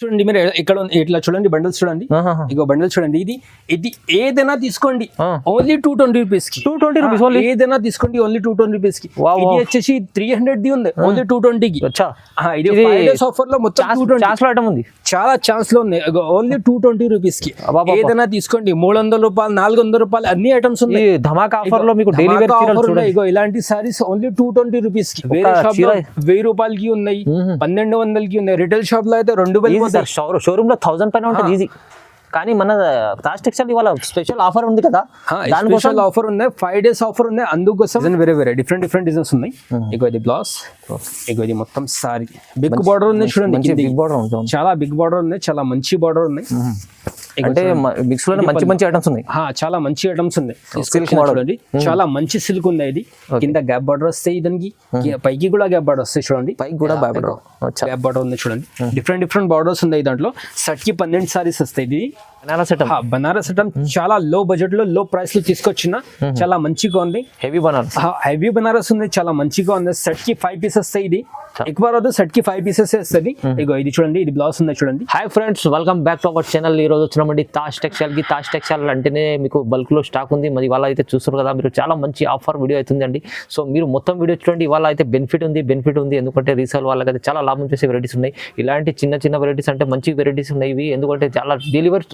చూడండి మీరు ఇక్కడ ఇట్లా చూడండి బండల్స్ చూడండి ఇగో బండల్స్ చూడండి ఇది ఏదైనా తీసుకోండి ఓన్లీ 220 రూపీస్ కి 220 రూపీస్ ఓన్లీ ఏదైనా తీసుకోండి ఓన్లీ 220 రూపీస్ కి ఇది వచ్చేసి 300 ది ఉంది ఓన్లీ 220 కి అచ్చా ఇది 5 డేస్ ఆఫర్ లో మొత్తం 220 ఛాన్స్ లో ఐటమ్ ఉంది చాలా ఛాన్స్ లో ఉన్నాయి ఓన్లీ 220 రూపీస్ కి ఏదైనా తీసుకోండి 300 రూపాయలు 400 రూపాయలు అన్ని ఐటమ్స్ ఉన్నాయి ధమాకా ఆఫర్ లో మీకు డైలీ వేర్ చీరలు చూడండి ఇగో ఇలాంటి సారీస్ ఓన్లీ 220 రూపీస్ కి వేరే షాప్ లో 1000 రూపాయలకి ఉన్నాయి 1200 కి ఉన్నాయి రిటైల్ షాప్ లో అయితే 2000 షోరూమ్ లో 1000 పైన ఉంటుంది ఈజీ కానీ మన తాజ్ టెక్స్టైల్ ఇవాళ స్పెషల్ ఆఫర్ ఉంది కదా దానికోసం ఆఫర్ ఉన్నాయి 5 డేస్ ఆఫర్ ఉన్నాయి అందుకోసం వేరే డిఫరెంట్ డిజైన్స్ ఉన్నాయి ఇగో ఇది బ్లౌజ్ ఇగో ఇది మొత్తం సారీ బిగ్ బార్డర్ ఉంది చూడండి బిగ్ బార్డర్ చాలా బిగ్ బార్డర్ ఉన్నాయి చాలా మంచి బార్డర్ ఉన్నాయి అంటే మిక్స్ లో మంచి ఐటమ్స్ ఉన్నాయి చాలా మంచి ఐటమ్స్ ఉన్నాయి చూడండి చాలా మంచి సిల్క్ ఉంది ఇది కింద గ్యాప్ బార్డర్ వస్తాయి దానికి పైకి కూడా గ్యాప్ బార్డర్ వస్తాయి చూడండి పైకి కూడా గ్యాప్ బార్డర్ ఉంది చూడండి డిఫరెంట్ బార్డర్స్ ఉన్నాయి దాంట్లో షర్ట్ కి 12 సారీస్ వస్తాయి ఇది బనారస్ ఐటమ్ చాలా లో బడ్జెట్ లో లో ప్రైస్ లో తీసుకొచ్చిన చాలా మంచిగా ఉంది హెవీ బనారస్ ఉంది చాలా మంచిగా ఉంది సెట్ కి 5 పీసెస్ వస్తాయి ఇది ఎక్కువ రాదు సెట్ కి 5 పీసెస్ వస్తుంది ఇగో ఇది చూడండి ఇది బ్లౌజ్ ఉంది చూడండి hi friends welcome back to our channel ఈ రోజు వచ్చినామండి తాజ్ టెక్స్టైల్ అంటేనే మీకు బల్క్ లో స్టాక్ ఉంది మరి ఇవాళ అయితే చూస్తారు కదా మీరు చాలా మంచి ఆఫర్ వీడియో అవుతుందండి సో మీరు మొత్తం వీడియో చూడండి ఇవాళ అయితే బెనిఫిట్ ఉంది ఎందుకంటే రీసేల్ వాళ్ళకైతే చాలా లాభం చేసే వెరైటీస్ ఉన్నాయి ఇలాంటి చిన్న వెరైటీస్ అంటే మంచి వెరైటీస్ ఉన్నాయి ఇవి ఎందుకంటే చాలా డెలివరీ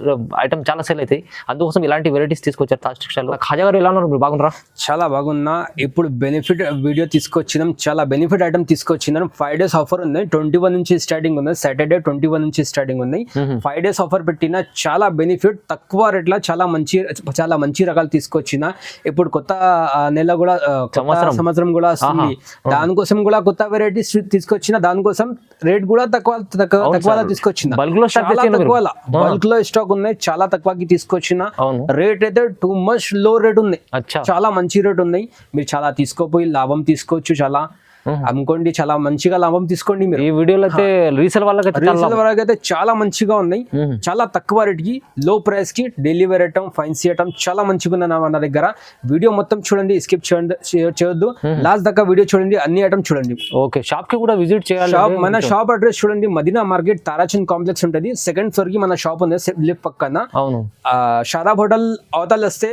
ఐటమ్ చాలా సేల్ అవుతాయి అందుకోసం ఇలాంటి వెరైటీస్ తీసుకొచ్చారు తాజ్ టెక్స్టైల్ ఖాజా గారు ఎలా ఉన్నారు మీరు బాగున్నారా చాలా బాగున్నా ఇప్పుడు బెనిఫిట్ వీడియో తీసుకొచ్చినాం చాలా బెనిఫిట్ ఐటమ్ తీసుకొచ్చినాం 5 డేస్ ఆఫర్ ఉంది 21 నుంచి స్టార్టింగ్ ఉంది సాటర్డే 21 నుంచి స్టార్టింగ్ ఉంది 5 డేస్ ఆఫర్ పెట్టిన చాలా బెనిఫిట్ తక్కువ రేట్ల చాలా మంచి రకాలు తీసుకొచ్చిన ఇప్పుడు కొత్త నెల కూడా సంవత్సరం కూడా వస్తుంది దానికోసం కూడా కొత్త వెరైటీస్ తీసుకొచ్చిన దానికోసం రేట్ కూడా తక్కువ తీసుకొచ్చిన బల్క్ లో స్టాక్ ఉన్నాయి చాలా తక్కువకి తీసుకొచ్చిన రేట్ అయితే టూ మచ్ లో రేట్ ఉంది చాలా మంచి రేట్ ఉన్నాయి మీరు చాలా తీసుకోపోయి లాభం తీసుకోవచ్చు చాలా అనుకోండి చాలా మంచిగా లాభం తీసుకోండి మీరు ఈ వీడియోలో అయితే రీసేల్ వాళ్ళకైతే చాలా మంచిగా ఉన్నాయి చాలా తక్కువ రేట్ కి లో ప్రైస్ కి డెలివరీ ఐటమ్ ఫైన్సీ ఐటమ్ చాలా మంచిగా ఉన్నాయి మన దగ్గర వీడియో మొత్తం చూడండి స్కిప్ చేయొద్దు లాస్ట్ దాకా వీడియో చూడండి అన్ని ఐటమ్ చూడండి ఓకే షాప్ కి కూడా విజిట్ చేయాలి మన షాప్ అడ్రస్ చూడండి మదీనా మార్కెట్ తారాచంద్ కాంప్లెక్స్ ఉంటుంది సెకండ్ ఫ్లోర్ కి మన షాప్ ఉంది లిఫ్ట్ పక్కన షాదాబ్ హోటల్ అవతల వస్తే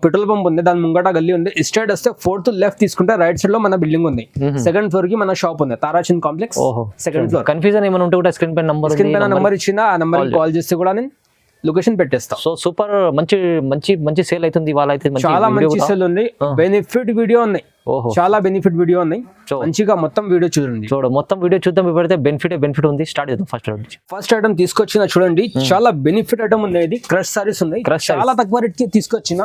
పెట్రోల్ పంప్ ఉంది దాని ముంగట గల్లీ ఉంది స్ట్రైట్ వస్తే 4th లెఫ్ట్ తీసుకుంటే రైట్ సైడ్ లో మన బిల్డింగ్ ఉంది సెకండ్ ఫ్లోర్ కి మన షాప్ ఉంది Tarachand complex second floor confusion ఏమైనా ఉంటే కూడా స్క్రీన్ పైన నంబర్ ఇచ్చిన ఆ నంబర్ కాల్ చేస్తే కూడా నేను లొకేషన్ పెట్టేస్తా సో సూపర్ మంచి సేల్ అవుతుంది ఇవాళ అయితే చాలా మంచి సేల్ ఉంది బెనిఫిట్ వీడియో ఉన్నాయి చాలా బెనిఫిట్ వీడియో ఉన్నాయి మంచిగా మొత్తం వీడియో చూడండి మొత్తం వీడియో చూద్దాం ఇప్పుడైతే బెనిఫిట్ ఉంది స్టార్ట్ చేద్దాం ఫస్ట్ ఐటమ్ తీసుకొచ్చిన చూడండి చాలా బెనిఫిట్ ఐటమ్ ఉంది క్రష్ సారీస్ ఉన్నాయి చాలా తక్కువ రేట్ కి తీసుకొచ్చిన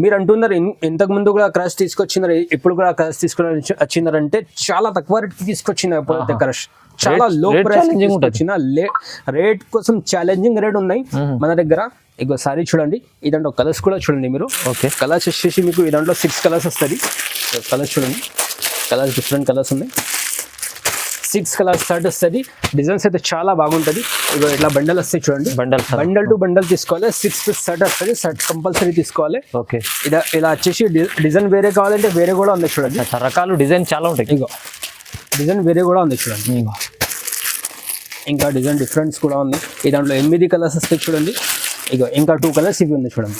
మీరు అంటున్నారు ఇంతకు ముందు కూడా క్రష్ తీసుకొచ్చినారు ఇప్పుడు కూడా క్రష్ తీసుకుని వచ్చినారంటే చాలా తక్కువ రేట్ కి తీసుకొచ్చిన ఎప్పుడైతే క్రష్ చాలా లో ప్రైస్ వచ్చిన రేట్ కోసం ఛాలెంజింగ్ రేట్ ఉన్నాయి మన దగ్గర ఇగో సారీ చూడండి ఈ దాంట్లో కలర్స్ కూడా చూడండి మీరు కలర్స్ వచ్చేసి మీకు ఈ దాంట్లో 6 కలర్స్ వస్తుంది కలర్స్ చూడండి కలర్స్ డిఫరెంట్ కలర్స్ ఉన్నాయి 6 కలర్స్ షర్ట్ వస్తుంది డిజైన్స్ అయితే చాలా బాగుంటది ఇగో ఇట్లా బండల్ వస్తాయి చూడండి బండల్ టు బండల్ తీసుకోవాలి 6 పీస్ షర్ట్ వస్తుంది షర్ట్ కంపల్సరీ తీసుకోవాలి ఇలా వచ్చేసి డిజైన్ వేరే కావాలంటే వేరే కూడా ఉంది చూడండి రకాలు డిజైన్ చాలా ఉంటాయి ఇగో డిజైన్ వేరే కూడా ఉంది చూడండి ఇంకా డిజైన్ డిఫరెంట్స్ కూడా ఉంది ఈ దాంట్లో 8 కలర్స్ వస్తాయి చూడండి ఇక ఇంకా 2 కలర్స్ ఇవి ఉంది చూడండి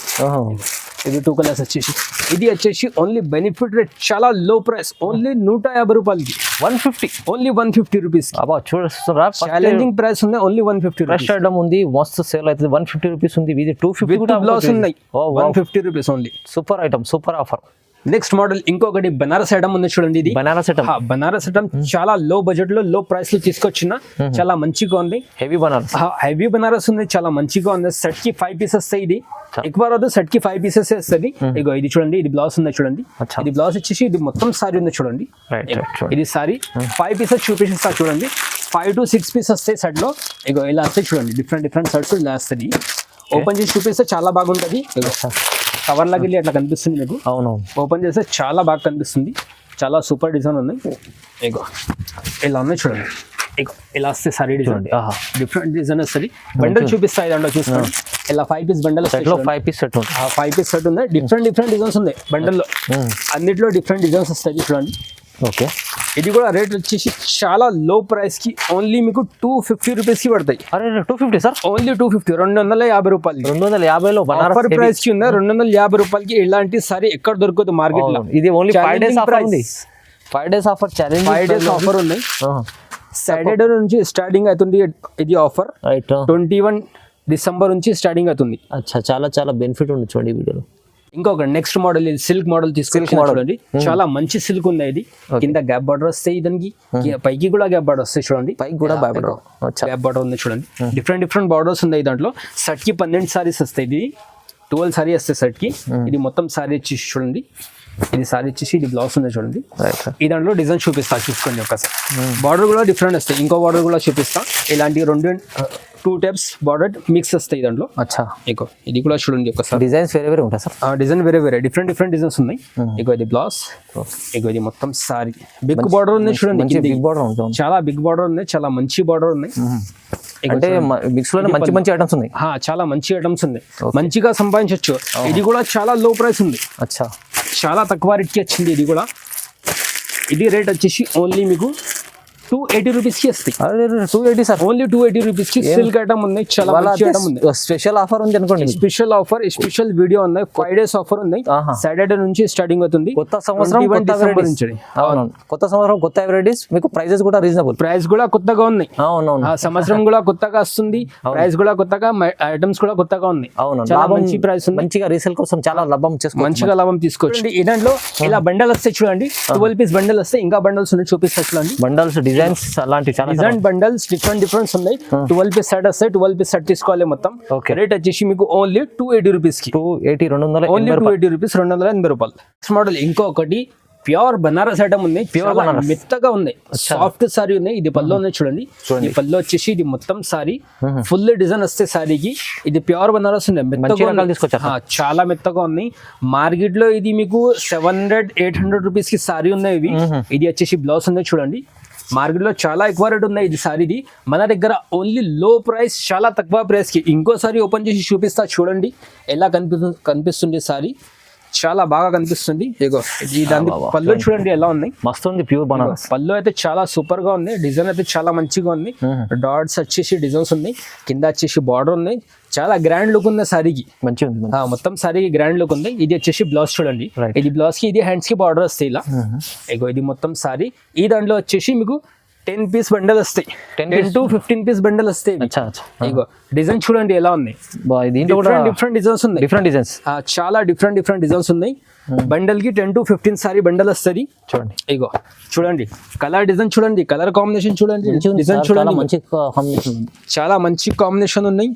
ఇది 2 కలర్స్ వచ్చేసి ఇది వచ్చేసి ఓన్లీ బెనిఫిట్ రేట్ చాలా లో ప్రైస్ ఓన్లీ 150 రూపాయలకి 150 ఓన్లీ 150 రూపీస్ చూడరా ఛాలెంజింగ్ ప్రైస్ ఉంది ఓన్లీ 150 ఫ్రెష్ ఐటమ్ ఉంది మస్తు సేల్ అవుతుంది 150 రూపీస్ ఉంది ఇది 250 కూడా బ్లౌజ్ ఉన్నాయి 150 rupees only super item super offer next model ఇంకొకటి బనారస్ ఐటమ్ ఉంది చూడండి ఇది బనారస్ ఐటమ్ చాలా లో బడ్జెట్ లో లో ప్రైస్ లో తీసుకొచ్చిన చాలా మంచిగా ఉంది హెవీ బనారస్ ఉంది చాలా మంచిగా ఉంది సెట్ కి 5 పీసెస్ వస్తాయి ఇది ఎక్కువ రాదు సెట్ కి 5 పీసెస్ వస్తుంది ఇగో ఇది చూడండి ఇది బ్లౌజ్ ఉంది చూడండి ఇది బ్లౌజ్ వచ్చేసి ఇది మొత్తం సారీ ఉంది చూడండి ఇది సారీ 5 పీసెస్ చూపిస్తా చూడండి 5 to 6 పీసెస్ వస్తాయి సెట్ లో ఇగో ఇలా వస్తాయి చూడండి డిఫరెంట్ షర్ట్స్ ఇలా వస్తుంది ఓపెన్ చేసి చూపిస్తే చాలా బాగుంటది కవర్ లాగా వెళ్ళి అట్లా కనిపిస్తుంది మీకు ఓపెన్ చేస్తే చాలా బాగా కనిపిస్తుంది చాలా సూపర్ డిజైన్ ఉంది ఇగో ఇలా ఉన్నాయి చూడండి ఇగో ఇలా వస్తే సారీ డిజైన్ డిఫరెంట్ డిజైన్ వస్తుంది బండల్ చూపిస్తాయి దాంట్లో చూసుకోండి ఇలా 5 piece bundle 5 piece set 5 piece set ఉంది డిఫరెంట్ డిజైన్స్ ఉన్నాయి బండల్లో అన్నిట్లో డిఫరెంట్ డిజైన్స్ వస్తాయి చూడండి ఓకే, ఇది కూడా రేట్ వచ్చేసి చాలా లో ప్రైస్ కి ఓన్లీ మీకు 250 రూపీస్ కి పడతాయి. అరే 250 సార్, ఓన్లీ 250, 250 రూపాయలు. 250లో ఆఫర్ ప్రైస్ కి ఉంది. 250 రూపాయలకి ఇలాంటి సారీ ఎక్కడ దొరకదు మార్కెట్ లో. ఇది ఓన్లీ 5 డేస్ ఆఫర్ ఉంది. 5 days offer challenge, 5 days offer ఉన్నాయి. సాటర్డే నుంచి స్టార్టింగ్ అవుతుంది ఇది ఆఫర్. 21 డిసెంబర్ నుంచి స్టార్టింగ్ అవుతుంది. అచ్చా, చాలా చాలా బెనిఫిట్ ఉంది చూడండి ఈ వీడియోలో. ఇంకొక నెక్స్ట్ మోడల్ ఇది సిల్క్ మోడల్ తీసుకొని చూడండి. చాలా మంచి సిల్క్ ఉంది. ఇది కింద గ్యాప్ బార్డర్ వస్తాయి, దానికి పైకి కూడా గ్యాప్ బార్డర్ వస్తాయి చూడండి. పైకి కూడా గ్యాప్ బార్డర్ ఉంది చూడండి. డిఫరెంట్ బార్డర్స్ ఉన్నాయి దాంట్లో. సెట్ కి 12 సారీస్ వస్తాయి. ఇది 12 సారీ వస్తాయి సెట్ కి. ఇది మొత్తం సారీ వచ్చేసి చూడండి. ఇది సారీ వచ్చేసి ఇది బ్లౌజ్ ఉంది చూడండి. ఈ దాంట్లో డిజైన్ చూపిస్తా, చూసుకోండి ఒకసారి. బార్డర్ కూడా డిఫరెంట్ వస్తాయి. ఇంకో బార్డర్ కూడా చూపిస్తా. ఇలాంటి 2 టైప్స్ బార్డర్ మిక్స్ వస్తాయి దాంట్లో. అచ్చా, ఇగో ఇది కూడా చూడండి ఒకసారి. డిజైన్స్ వేరే వేరే ఉంటాయి సార్. డిజైన్ వేరే డిఫరెంట్ డిజైన్స్ ఉన్నాయి. ఇగో ఇది బ్లౌజ్, ఇగో ఇది మొత్తం సారీ. బిగ్ బార్డర్ ఉంది చూడండి. బిగ్ బార్డర్ ఉంటుంది, చాలా బిగ్ బార్డర్ ఉన్నాయి, చాలా మంచి బార్డర్ ఉన్నాయి. అంటే మిక్స్ లో మంచి ఐటమ్స్ ఉన్నాయి. చాలా మంచి ఐటమ్స్ ఉన్నాయి, మంచిగా సంపాదించవచ్చు. ఇది కూడా చాలా లో ప్రైస్ ఉంది. అచ్చా, చాలా తక్కువ రేట్కి వచ్చింది. ఇది కూడా ఇది రేట్ వచ్చేసి ఓన్లీ మీకు 280 రూపీస్ కి వస్తాయి. 280 సార్, ఓన్లీ 280 రూపీస్ కి సిల్క్ ఐటమ్ ఉంది. చాలా మంచి ఐటమ్ ఉంది. స్పెషల్ ఆఫర్ ఉంది అనుకోండి. స్పెషల్ ఆఫర్, స్పెషల్ వీడియో ఉన్నాయి. 5 డేస్ ఆఫర్ ఉంది. సాటర్డే నుంచి స్టార్టింగ్ అవుతుంది. కొత్త సంవత్సరం కొత్త సంవత్సరం కొత్త వెరైటీస్. మీకు ప్రైజెస్ కూడా రీజనబుల్, ప్రైస్ కూడా కొత్తగా ఉన్నాయి. అవునవును, సంవత్సరం కూడా కొత్తగా వస్తుంది. ప్రైస్ కూడా కొత్తగా, ఐటమ్స్ కూడా కొత్తగా ఉన్నాయి. అవును, చాలా మంచి ప్రైస్ ఉంది. మంచిగా రీసేల్ కోసం చాలా లాభం చేసుకోవచ్చు, మంచిగా లాభం తీసుకోవచ్చు. ఈ దాంట్లో ఇలా బండల్ వస్తాయి చూడండి. 12 పీస్ బండల్ వస్తాయి. ఇంకా బండల్స్ ఉన్నాయి, చూపిస్తా చూడండి. బండల్స్, డిజైన్స్ అలాంటి డిజైన్ బండల్స్ డిఫరెంట్ ఉన్నాయి. 12 పీస్ సెట్ వస్తాయి. 12 పీస్ సెట్ తీసుకోవాలి మొత్తం. రేట్ వచ్చేసి మీకు ఓన్లీ 280 రూపీస్ కి. 280 రూపీస్, 280 రూపాయలు. మోడల్ ఇంకొకటి ప్యూర్ బనారస్ ఐటమ్ ఉంది. ప్యూర్ బనారస్ మెత్తగా ఉంది, సాఫ్ట్ సారీ ఉంది. ఇది పళ్ళు ఉంది చూడండి. ఈ పళ్ళు వచ్చేసి ఇది మొత్తం సారీ ఫుల్ డిజైన్ వస్తే సారీకి. ఇది ప్యూర్ బనారస్ ఉంది, మెత్తగా, చాలా మెత్తగా ఉంది. మార్కెట్ లో ఇది మీకు 700-800 రూపీస్ కి సారీ ఉన్నాయి ఇవి. ఇది వచ్చేసి బ్లౌజ్ ఉంది చూడండి. మార్కెట్ లో చాలా ఎక్కువ రేట్ ఉన్నాయి ఇది సారీది. మన దగ్గర ఓన్లీ లో ప్రైస్, చాలా తక్కువ ప్రైస్ కి. ఇంకోసారి ఓపెన్ చేసి చూపిస్తా చూడండి ఎలా కనిపిస్తుంది సారీ. చాలా బాగా కనిపిస్తుంది. ఇగో దాని పళ్ళు చూడండి ఎలా ఉన్నాయి, మస్తు ఉంది. ప్యూర్ బనారస్ పళ్ళు అయితే చాలా సూపర్ గా ఉంది. డిజైన్ అయితే చాలా మంచిగా ఉంది. డాట్స్ వచ్చేసి డిజైన్స్ ఉన్నాయి. కింద వచ్చేసి బార్డర్ ఉన్నాయి. చాలా గ్రాండ్ లుక్ ఉంది సారీకి, మంచిగా ఉంది. మొత్తం సారీకి గ్రాండ్ లుక్ ఉంది. ఇది వచ్చేసి బ్లౌజ్ చూడండి. ఇది బ్లౌజ్ కి, ఇది హ్యాండ్స్ కి బార్డర్ వస్తాయి ఇలా. ఇగో ఇది మొత్తం సారీ. ఈ దాంట్లో వచ్చేసి మీకు 10 పీస్ బండల్ వస్తాయి. 10 to 15 పీస్ బండల్ వస్తాయి. ఇగో డిజైన్ చూడండి ఎలా ఉంది. డిఫరెంట్ డిజైన్స్ ఉన్నాయి. చాలా డిఫరెంట్ డిజైన్స్ ఉన్నాయి. బండల్ కి 10 to 15 సారీ బండల్ వస్తుంది చూడండి. ఇగో చూడండి కలర్ డిజైన్ చూడండి, కలర్ కాంబినేషన్ చూడండి, డిజైన్ చూడండి. చాలా మంచి కాంబినేషన్ ఉన్నాయి.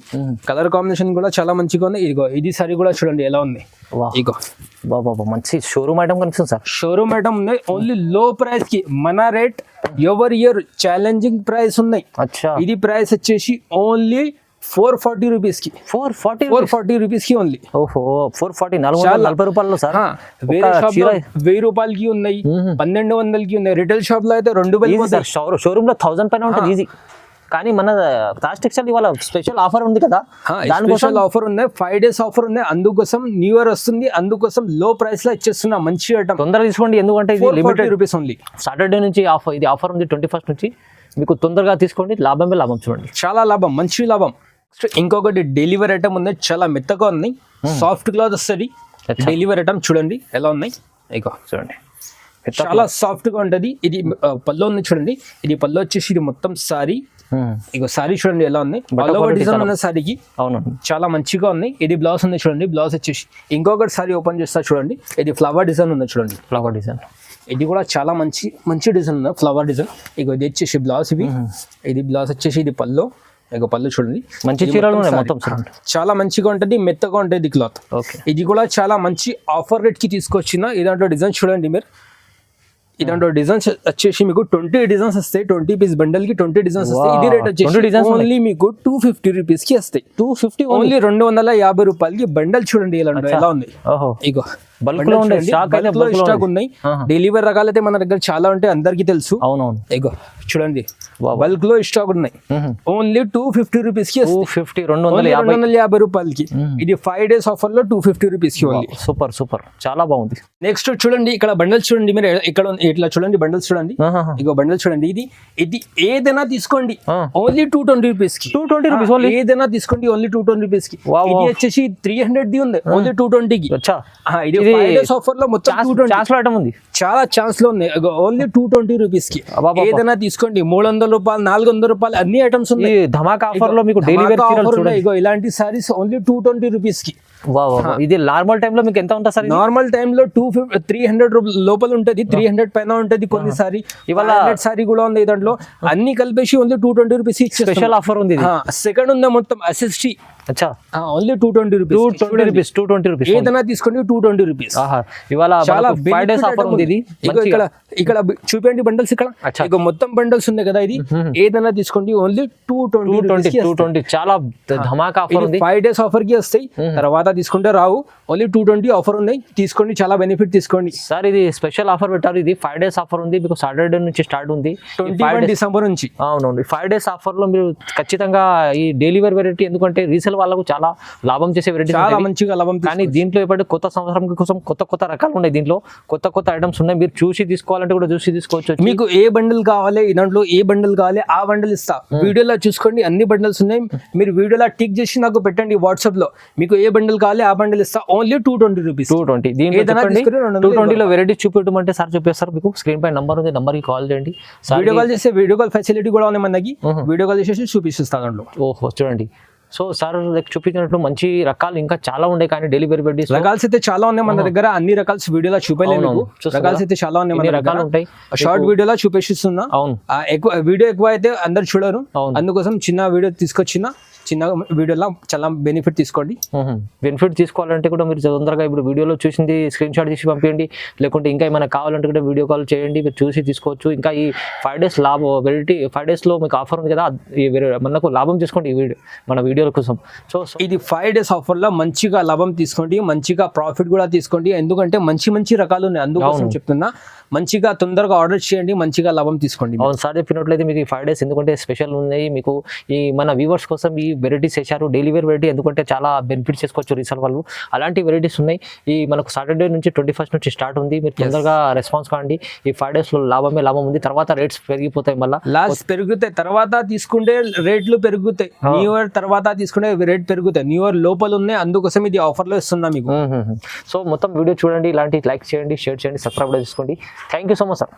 కలర్ కాంబినేషన్ కూడా చాలా మంచిగా ఉన్నాయి. ఇదిగో ఇది సారీ కూడా చూడండి ఎలా ఉంది. ఇగో మంచి షోరూమ్ ఐటమ్ కనిపిస్తుంది సార్. షోరూమ్ ఐటమ్ ఉన్నాయి. ఓన్లీ లో ప్రైస్ కి. మన రేట్ ఎవరి ఇయర్ ఛాలెంజింగ్ ప్రైస్ ఉన్నాయి. ఇది ప్రైస్ వచ్చేసి ఓన్లీ 440 రూపీస్ కి. 440 రూపీస్ కి ఓన్లీ. ఓహో 440, 440 రూపాయలు సార్. వేరే షాప్ లో 1000 రూపాయలకి ఉన్నాయి, 1200కి ఉన్నాయి. రిటైల్ షాప్ లో అయితే 2000. షోరూమ్ లో 1000 పైన ఉంటుంది ఈజీ. కానీ మన తాజ్ టెక్స్టైల్ ఇవాళ స్పెషల్ ఆఫర్ ఉంది కదా, స్పెషల్ ఆఫర్ ఉన్నాయి. 5 డేస్ ఆఫర్ ఉన్నాయి. అందుకోసం న్యూ ఇయర్ వస్తుంది, అందుకోసం లో ప్రైస్ లో ఇచ్చేస్తున్నా. మంచి ఐటమ్ తొందరగా తీసుకోండి, ఎందుకంటే ఇది లిమిటెడ్ రూపీస్ ఓన్లీ. సాటర్డే నుంచి ఆఫర్, ఇది ఆఫర్ ఉంది 21st నుంచి. మీకు తొందరగా తీసుకోండి, లాభమే లాభం. చూడండి చాలా లాభం, మంచి లాభం. ఇంకొకటి డెలివరీ ఐటమ్ ఉంది, చాలా మెత్తగా ఉంది. సాఫ్ట్ క్లాత్ వస్తుంది. డెలివరీ ఐటమ్ చూడండి ఎలా ఉన్నాయి. ఇగో చూడండి చాలా సాఫ్ట్ గా ఉంటది. ఇది పళ్ళు ఉంది చూడండి. ఇది పళ్ళు వచ్చేసి ఇది మొత్తం సారీ. ఇగో సారీ చూడండి ఎలా ఉంది. డిజైన్ ఉన్న సారీకి అవును చాలా మంచిగా ఉంది. ఇది బ్లౌజ్ ఉంది చూడండి. బ్లౌజ్ వచ్చేసి ఇంకొకటి సారీ ఓపెన్ చేస్తా చూడండి. ఇది ఫ్లవర్ డిజైన్ ఉంది చూడండి. ఫ్లవర్ డిజైన్ ఇది కూడా చాలా మంచి డిజైన్ ఉంది, ఫ్లవర్ డిజైన్. ఇగో ఇది వచ్చేసి బ్లౌజ్. ఇది బ్లౌజ్ వచ్చేసి ఇది పళ్ళు. ఇక పళ్ళు చూడండి, మంచి చీరలు ఉన్నాయి మొత్తం. చాలా మంచిగా ఉంటుంది, మెత్తగా ఉంటుంది క్లాత్. ఇది కూడా చాలా మంచి ఆఫర్ రేట్ కి తీసుకొచ్చిన. ఇదాంట్లో డిజైన్ చూడండి మీరు. ఇదాంట్లో డిజైన్స్ వచ్చేసి మీకు 20 డిజైన్స్ వస్తాయి. 20 పీస్ బండల్ కి 20 డిజైన్స్ వస్తాయి. ఇది రేట్ వచ్చేసి ఓన్లీ మీకు 250 రూపీస్ కి వస్తాయి. 250 ఓన్లీ 250 రూపాయలకి బండల్ చూడండి ఎలా ఉంది. ఇగో బల్క్ లో ఉండే స్టాక్ అయితే బల్క్ లో స్టాక్ ఉన్నాయి. డెలివరీ రకాలు అయితే మన దగ్గర చాలా ఉంటాయి, అందరికి తెలుసు. అవునవును, ఇగో చూడండి బల్క్ లో స్టాక్ ఉన్నాయి. ఓన్లీ 250 రూపీస్ కి, 250 రూపాయలకి. ఇది 5 days ఆఫర్ లో 250 రూపీస్ కి ఓన్లీ. సూపర్ సూపర్, చాలా బాగుంది. నెక్స్ట్ చూడండి ఇక్కడ బండల్స్ చూడండి, మీరు ఇక్కడ ఇట్లా చూడండి బండల్స్ చూడండి, ఇగో బండల్స్ చూడండి. ఇది ఏదైనా తీసుకోండి ఓన్లీ 220 రూపీస్ కి. 220 రూపీస్ ఓన్లీ, ఏదైనా తీసుకోండి ఓన్లీ 220 రూపీస్ కి. ఇది వచ్చేసి 300 ది ఉంది ఓన్లీ 220 కి. ఇది 5 days ఆఫర్ లో మొత్తం 220 ఐటమ్ ఉంది, చాలా ఛాన్స్ లో ఉన్నాయి. ఓన్లీ 220 రూపీస్ కి ఏదైనా తీసుకోండి. 300 రూపాయలు 400 రూపాయలు అన్ని ఐటమ్స్ ఉన్నాయి. ధమాకా ఆఫర్ లో మీకు డెలివరీ ఇగో ఇలాంటి సారీస్ ఓన్లీ 220 రూపీస్ కి. ఇది నార్మల్ టైమ్ లో మీకు ఎంత ఉంటుంది సార్? నార్మల్ టైమ్ లో 300 లోపల ఉంటది, 300 పైన ఉంటది కొన్ని సారీ. ఇవాళ సారీ కూడా ఉంది దాంట్లో, అన్ని కలిపేసి ఓన్లీ 220 రూపీస్ స్పెషల్ ఆఫర్ ఉంది. సెకండ్ ఉంది మొత్తం SST, ఓన్లీ 220 రూపీస్. 220 రూపీస్ ఏదైనా తీసుకోండి 220 రూపీస్. ఇవాళ చాలా 5 days ఆఫర్ ఉంది. ఇది ఇక్కడ చూపించండి బండల్స్, ఇక్కడ ఇక మొత్తం బండల్స్ ఉన్నాయి కదా. ఇది ఏదైనా తీసుకోండి ఓన్లీ 220. చాలా ధమాకా ఆఫర్ ఉంది. 5 days ఆఫర్ కి వస్తాయి, తర్వాత తీసుకుంటే రావు. ఓన్లీ 220 ఆఫర్ ఉన్నాయి, తీసుకోండి, చాలా బెనిఫిట్ తీసుకోండి. సార్ ఇది స్పెషల్ ఆఫర్ పెట్టారు. ఇది 5 days ఆఫర్ ఉంది మీకు, సాటర్డే నుంచి స్టార్ట్ ఉంది, 21 డిసెంబర్ నుంచి. అవునండి, 5 days ఆఫర్ లో మీరు ఖచ్చితంగా ఈ డెలివరీ వెరైటీ, ఎందుకంటే రీసేల్ వాళ్ళకు చాలా లాభం చేసే వెరైటీ, చాలా మంచిగా లాభం. కానీ దీంట్లో ఇప్పటి కొత్త సంవత్సరం కోసం కొత్త రకాలు ఉన్నాయి, దీంట్లో కొత్త ఐటమ్స్ ఉన్నాయి. మీరు చూసి తీసుకోవాలంటే కూడా చూసి తీసుకోవచ్చు. మీకు ఏ బండిల్ కావాలి, దాంట్లో ఏ బండిల్ కావాలి ఆ బండిల్ ఇస్తా. వీడియోలో చూసుకోండి, అన్ని బండిల్స్ ఉన్నాయి. మీరు వీడియోలో టిక్ చేసి నాకు పెట్టండి వాట్సాప్ లో, మీకు ఏ బండిల్ కావాలి ఆ బండిల్ ఇస్తా. Only 220 rupees. 220. దీంట్లో 220 లో వెరైటీ చూపెట్టమంటే సార్ చూపిస్తారు. మీకు స్క్రీన్ పై నంబర్ ఉంది, నంబర్ కి కాల్ చేయండి. వీడియో కాల్ చేస్తే వీడియో కాల్ ఫెసిలిటీ కూడా ఉంది మనకి. వీడియో కాల్ చేసి చూపిస్తాను దాంట్లో. ఓహో చూడండి. సో సార్ చూపించినట్లు మంచి రకాలు ఇంకా చాలా ఉన్నాయి, కానీ డెలివరీ వెరైటీస్ రకాల్స్ అయితే చాలా ఉన్నాయి మన దగ్గర. అన్ని రకాల్స్ వీడియోలో చూపలేదు, రకాల్స్ అయితే చాలా ఉన్నాయి మన రకాలు ఉంటాయి. షార్ట్ వీడియోలో చూపిస్తున్నా. అవును, వీడియో ఎక్కువ అయితే అందరు చూడరు, అందుకోసం చిన్న వీడియో తీసుకొచ్చిన. చిన్న వీడియోలో చాలా బెనిఫిట్ తీసుకోండి. బెనిఫిట్ తీసుకోవాలంటే కూడా మీరు తొందరగా ఇప్పుడు వీడియోలో చూసింది స్క్రీన్ షాట్ తీసి పంపించండి, లేకుంటే ఇంకా ఏమైనా కావాలంటే కూడా వీడియో కాల్ చేయండి, మీరు చూసి తీసుకోవచ్చు. ఇంకా ఈ 5 days లాభం వెరైటీ 5 days లో మీకు ఆఫర్ ఉంది కదా, మనకు లాభం తీసుకోండి ఈ వీడియో మన వీడియోల కోసం. సో ఇది 5 days ఆఫర్ లో మంచిగా లాభం తీసుకోండి, మంచిగా ప్రాఫిట్ కూడా తీసుకోండి. ఎందుకంటే మంచి రకాలు ఉన్నాయి, అందుకోసం చెప్తున్నా. మంచిగా తొందరగా ఆర్డర్ చేయండి, మంచిగా లాభం తీసుకోండి. అవును సార్ చెప్పినట్లయితే మీకు ఈ 5 days ఎందుకంటే స్పెషల్ ఉన్నాయి. మీకు ఈ మన వ్యూవర్స్ కోసం ఈ వెరైటీస్ చేశారు, డెలివరీ వెరైటీ, ఎందుకంటే చాలా బెనిఫిట్ చేసుకోవచ్చు రీసేల్ వాళ్ళు. అలాంటి వెరైటీస్ ఉన్నాయి. ఈ మనకు సాటర్డే నుంచి 21st నుంచి స్టార్ట్ ఉంది. మీరు తొందరగా రెస్పాన్స్ కాండి. ఈ 5 days లో లాభం ఉంది. తర్వాత రేట్స్ పెరిగిపోతాయి, మళ్ళీ లాస్ట్ పెరుగుతాయి. తర్వాత తీసుకుంటే రేట్లు పెరుగుతాయి. న్యూ ఇయర్ తర్వాత తీసుకుంటే రేట్ పెరుగుతాయి. న్యూ ఇయర్ లోపల ఉన్నాయి, అందుకోసం ఇది ఆఫర్ లో ఇస్తున్నా మీకు. సో మొత్తం వీడియో చూడండి, ఇలాంటి లైక్ చేయండి, షేర్ చేయండి, సబ్స్క్రైబ్ చేసుకోండి. Thank you so much sir.